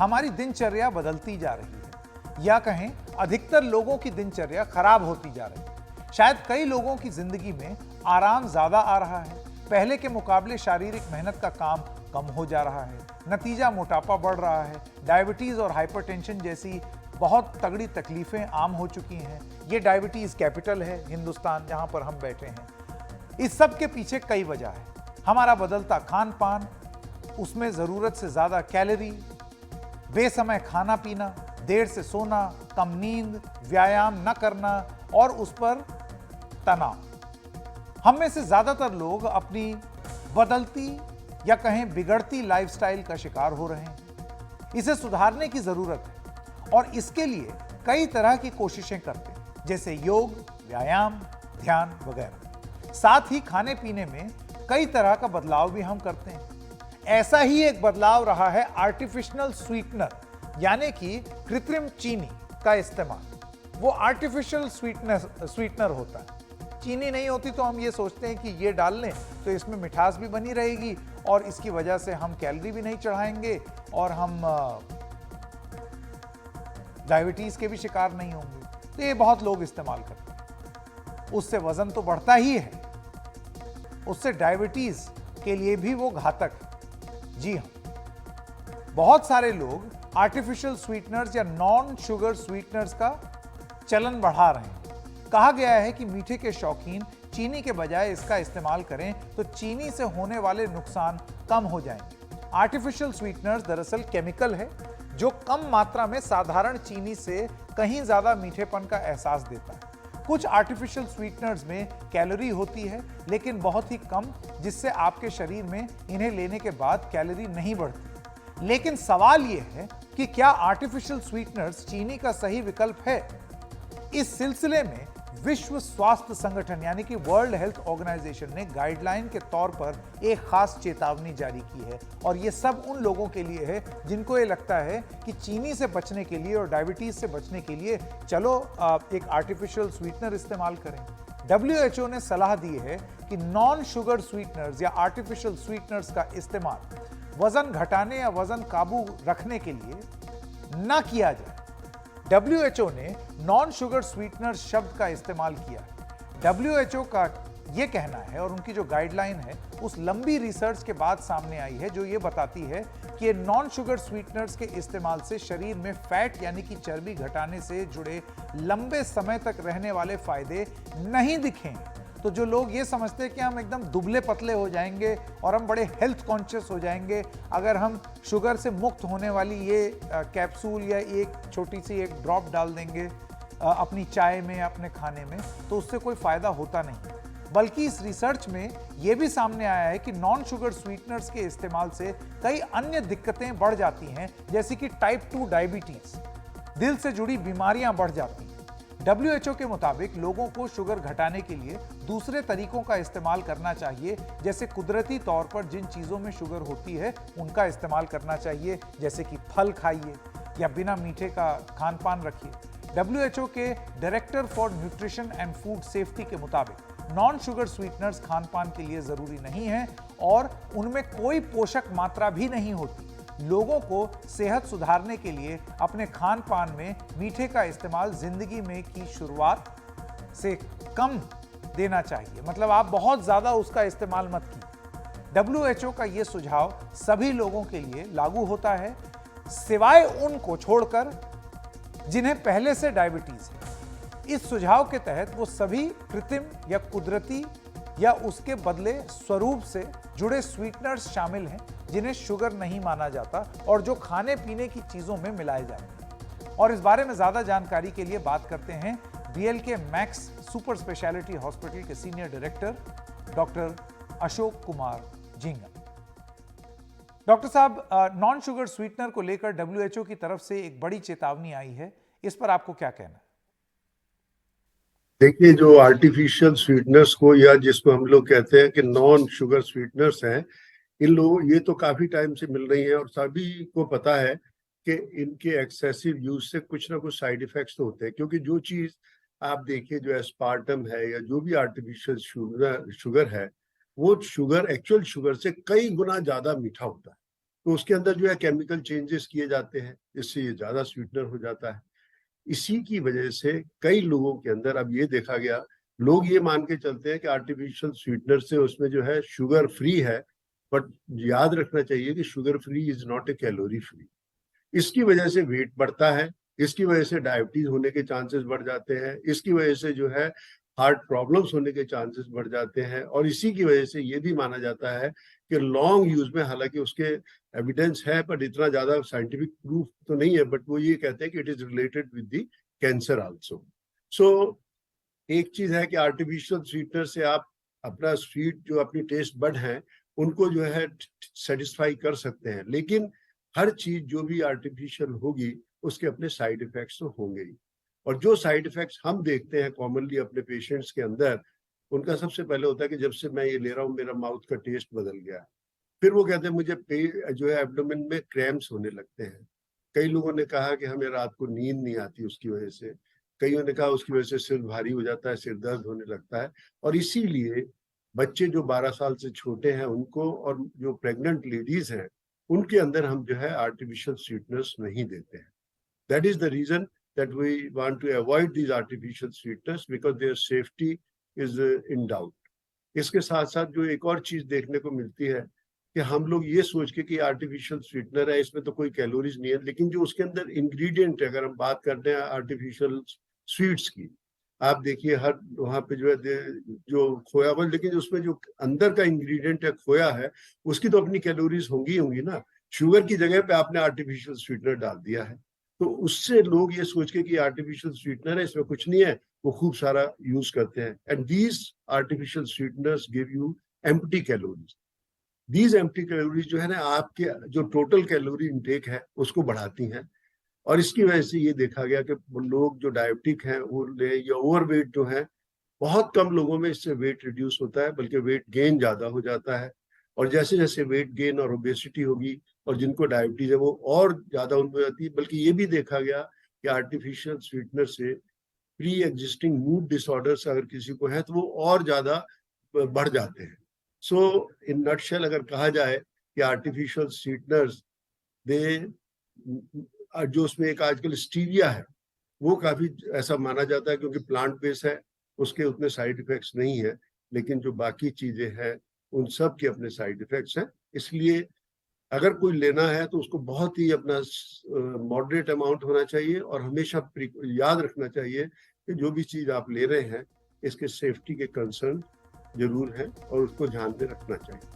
हमारी दिनचर्या बदलती जा रही है, या कहें अधिकतर लोगों की दिनचर्या खराब होती जा रही है। शायद कई लोगों की जिंदगी में आराम ज्यादा आ रहा है, पहले के मुकाबले शारीरिक मेहनत का काम कम हो जा रहा है, नतीजा मोटापा बढ़ रहा है, डायबिटीज और हाइपरटेंशन जैसी बहुत तगड़ी तकलीफें आम हो चुकी हैं। ये डायबिटीज कैपिटल है हिंदुस्तान, जहां पर हम बैठे हैं। इस सब के पीछे कई वजह है। हमारा बदलता खान पान, उसमें जरूरत से ज्यादा कैलोरी, बेसमय खाना पीना, देर से सोना, कम नींद, व्यायाम न करना और उस पर तनाव। हम में से ज्यादातर लोग अपनी बदलती या कहें बिगड़ती लाइफस्टाइल का शिकार हो रहे हैं। इसे सुधारने की जरूरत है और इसके लिए कई तरह की कोशिशें करते हैं, जैसे योग, व्यायाम, ध्यान वगैरह। साथ ही खाने पीने में कई तरह का बदलाव भी हम करते हैं। ऐसा ही एक बदलाव रहा है आर्टिफिशियल स्वीटनर, यानी कि कृत्रिम चीनी का इस्तेमाल। वो आर्टिफिशियल स्वीटनर होता है। चीनी नहीं होती तो हम ये सोचते हैं कि ये डाल लें तो इसमें मिठास भी बनी रहेगी और इसकी वजह से हम कैलोरी भी नहीं चढ़ाएंगे और हम डायबिटीज के भी शिकार नहीं होंगे। तो ये बहुत लोग इस्तेमाल करते हैं। उससे वजन तो बढ़ता ही है, उससे डायबिटीज के लिए भी वो घातक है। जी हां, बहुत सारे लोग आर्टिफिशियल स्वीटनर्स या नॉन शुगर स्वीटनर्स का चलन बढ़ा रहे हैं। कहा गया है कि मीठे के शौकीन चीनी के बजाय इसका इस्तेमाल करें तो चीनी से होने वाले नुकसान कम हो जाएंगे। आर्टिफिशियल स्वीटनर्स दरअसल केमिकल है जो कम मात्रा में साधारण चीनी से कहीं ज्यादा मीठेपन का एहसास देता है। कुछ आर्टिफिशियल स्वीटनर्स में कैलोरी होती है, लेकिन बहुत ही कम, जिससे आपके शरीर में इन्हें लेने के बाद कैलोरी नहीं बढ़ती। लेकिन सवाल यह है कि क्या आर्टिफिशियल स्वीटनर्स चीनी का सही विकल्प है? इस सिलसिले में विश्व स्वास्थ्य संगठन यानी कि वर्ल्ड हेल्थ ऑर्गेनाइजेशन ने गाइडलाइन के तौर पर एक खास चेतावनी जारी की है और ये सब उन लोगों के लिए है जिनको ये लगता है कि चीनी से बचने के लिए और डायबिटीज से बचने के लिए चलो एक आर्टिफिशियल स्वीटनर इस्तेमाल करें। WHO ने सलाह दी है कि नॉन शुगर स्वीटनर्स या आर्टिफिशियल स्वीटनर्स का इस्तेमाल वजन घटाने या वजन काबू रखने के लिए न किया जाए। WHO ने नॉन शुगर स्वीटनर शब्द का इस्तेमाल किया। WHO का यह कहना है और उनकी जो गाइडलाइन है उस लंबी रिसर्च के बाद सामने आई है जो ये बताती है कि नॉन शुगर स्वीटनर्स के इस्तेमाल से शरीर में फैट यानी कि चर्बी घटाने से जुड़े लंबे समय तक रहने वाले फायदे नहीं दिखे। तो जो लोग ये समझते हैं कि हम एकदम दुबले पतले हो जाएंगे और हम बड़े हेल्थ कॉन्शियस हो जाएंगे अगर हम शुगर से मुक्त होने वाली ये कैप्सूल या एक छोटी सी एक ड्रॉप डाल देंगे अपनी चाय में या अपने खाने में, तो उससे कोई फायदा होता नहीं। बल्कि इस रिसर्च में यह भी सामने आया है कि नॉन शुगर स्वीटनर्स के इस्तेमाल से कई अन्य दिक्कतें बढ़ जाती हैं, जैसे कि टाइप 2 डायबिटीज, दिल से जुड़ी बीमारियां बढ़ जाती हैं। WHO के मुताबिक लोगों को शुगर घटाने के लिए दूसरे तरीकों का इस्तेमाल करना चाहिए, जैसे कुदरती तौर पर जिन चीजों में शुगर होती है उनका इस्तेमाल करना चाहिए, जैसे कि फल खाइए या बिना मीठे का खान पान रखिए। WHO के director for nutrition and food safety के मुताबिक नॉन शुगर स्वीटनर्स खान पान के लिए जरूरी नहीं है और उनमें कोई पोषक मात्रा भी नहीं होती। लोगों को सेहत सुधारने के लिए अपने खान पान में मीठे का इस्तेमाल जिंदगी में की शुरुआत से कम देना चाहिए, मतलब आप बहुत ज्यादा उसका इस्तेमाल मत कीजिए। WHO का यह सुझाव सभी लोगों के लिए लागू होता है, सिवाय उनको छोड़कर जिन्हें पहले से डायबिटीज है। इस सुझाव के तहत वो सभी कृत्रिम या कुदरती या उसके बदले स्वरूप से जुड़े स्वीटनर्स शामिल हैं जिन्हें शुगर नहीं माना जाता और जो खाने पीने की चीजों में मिलाए जाते हैं। और इस बारे में ज्यादा जानकारी के लिए बात करते हैं BLK Max super speciality hospital के senior director doctor Ashok Kumar Jhinga. Doctor साहब, नॉन शुगर स्वीटनर को लेकर WHO की तरफ से एक बड़ी चेतावनी आई है, इस पर आपको क्या कहना है? देखिए, जो आर्टिफिशियल स्वीटनर्स को या जिसको हम लोग कहते हैं कि नॉन शुगर स्वीटनर्स हैं, इन लोगों ये तो काफी टाइम से मिल रही है और सभी को पता है कि इनके एक्सेसिव यूज से कुछ ना कुछ साइड इफेक्ट्स तो होते हैं। क्योंकि जो चीज आप देखिए, जो एस्पार्टम है या जो भी आर्टिफिशियल शुगर है, वो शुगर एक्चुअल शुगर से कई गुना ज्यादा मीठा होता है। तो उसके अंदर जो है केमिकल चेंजेस किए जाते हैं, इससे ये ज्यादा स्वीटनर हो जाता है। इसी की वजह से कई लोगों के अंदर अब ये देखा गया, लोग ये मान के चलते हैं कि आर्टिफिशियल स्वीटनर से उसमें जो है शुगर फ्री है, बट याद रखना चाहिए कि sugar free is not a calorie free. इसकी वजह से वेट बढ़ता है, इसकी वजह से डायबिटीज होने के चांसेस बढ़ जाते हैं, इसकी वजह से जो है हार्ट प्रॉब्लम्स होने के चांसेस बढ़ जाते हैं, और इसी की वजह से ये भी माना जाता है कि लॉन्ग यूज में, हालांकि उसके एविडेंस है पर इतना ज्यादा साइंटिफिक प्रूफ तो नहीं है, बट वो ये कहते हैं कि it is related with the cancer also. So एक चीज है कि आर्टिफिशियल स्वीटनर से आप अपना स्वीट जो अपनी टेस्ट बड हैं उनको जो है सेटिस्फाई कर सकते हैं, लेकिन हर चीज जो भी आर्टिफिशियल होगी उसके अपने साइड इफेक्ट्स तो होंगे ही। और जो साइड इफेक्ट्स हम देखते हैं कॉमनली अपने पेशेंट्स के अंदर, उनका सबसे पहले होता है कि जब से मैं ये ले रहा हूँ मेरा माउथ का टेस्ट बदल गया है। फिर वो कहते हैं मुझे जो है एब्डोमेन में क्रैम्प्स होने लगते हैं। कई लोगों ने कहा कि हमें रात को नींद नहीं आती उसकी वजह से, कईयों ने कहा उसकी वजह से सिर भारी हो जाता है, सिर दर्द होने लगता है। और इसीलिए बच्चे जो 12 साल से छोटे हैं उनको, और जो प्रेग्नेंट लेडीज हैं उनके अंदर हम जो है आर्टिफिशियल स्वीटनर्स नहीं देते हैं। That is the reason that we want to avoid these artificial sweeteners because their safety is in doubt. इसके साथ साथ जो एक और चीज देखने को मिलती है कि हम लोग ये सोच के कि आर्टिफिशियल स्वीटनर है, इसमें तो कोई कैलोरीज नहीं है, लेकिन जो उसके अंदर इंग्रेडिएंट है, अगर हम बात करते हैं आर्टिफिशियल स्वीट्स की, आप देखिए हर वहां पे जो है जो खोया हुआ, लेकिन उसमें जो अंदर का इंग्रेडिएंट है खोया है, उसकी तो अपनी कैलोरीज होंगी ना। शुगर की जगह पे आपने आर्टिफिशियल स्वीटनर डाल दिया है, तो उससे लोग ये सोच के कि आर्टिफिशियल स्वीटनर है इसमें कुछ नहीं है, वो खूब सारा यूज करते हैं। And these artificial sweeteners give you empty calories. These empty calories जो है ना आपके जो टोटल कैलोरी इनटेक है उसको बढ़ाती हैं। और इसकी वजह से ये देखा गया कि लोग जो डायबिटिक हैं वो या ओवरवेट जो है, बहुत कम लोगों में इससे वेट रिड्यूस होता है, बल्कि वेट गेन ज्यादा हो जाता है। और जैसे जैसे वेट गेन और ओबेसिटी होगी और जिनको डायबिटीज है वो और ज्यादा उनको जाती है। बल्कि ये भी देखा गया कि आर्टिफिशियल स्वीटनर से प्री एग्जिस्टिंग मूड डिसऑर्डर्स अगर किसी को है तो वो और ज्यादा बढ़ जाते हैं। सो इन नटशेल अगर कहा जाए कि आर्टिफिशियल स्वीटनर्स दे, जो उसमें एक आजकल स्टीविया है वो काफी ऐसा माना जाता है क्योंकि प्लांट बेस है, उसके उतने साइड इफेक्ट्स नहीं है, लेकिन जो बाकी चीजें हैं उन सब के अपने साइड इफेक्ट्स हैं। इसलिए अगर कोई लेना है तो उसको बहुत ही अपना मॉडरेट अमाउंट होना चाहिए, और हमेशा याद रखना चाहिए कि जो भी चीज आप ले रहे हैं इसके सेफ्टी के कंसर्न जरूर है और उसको ध्यान में रखना चाहिए।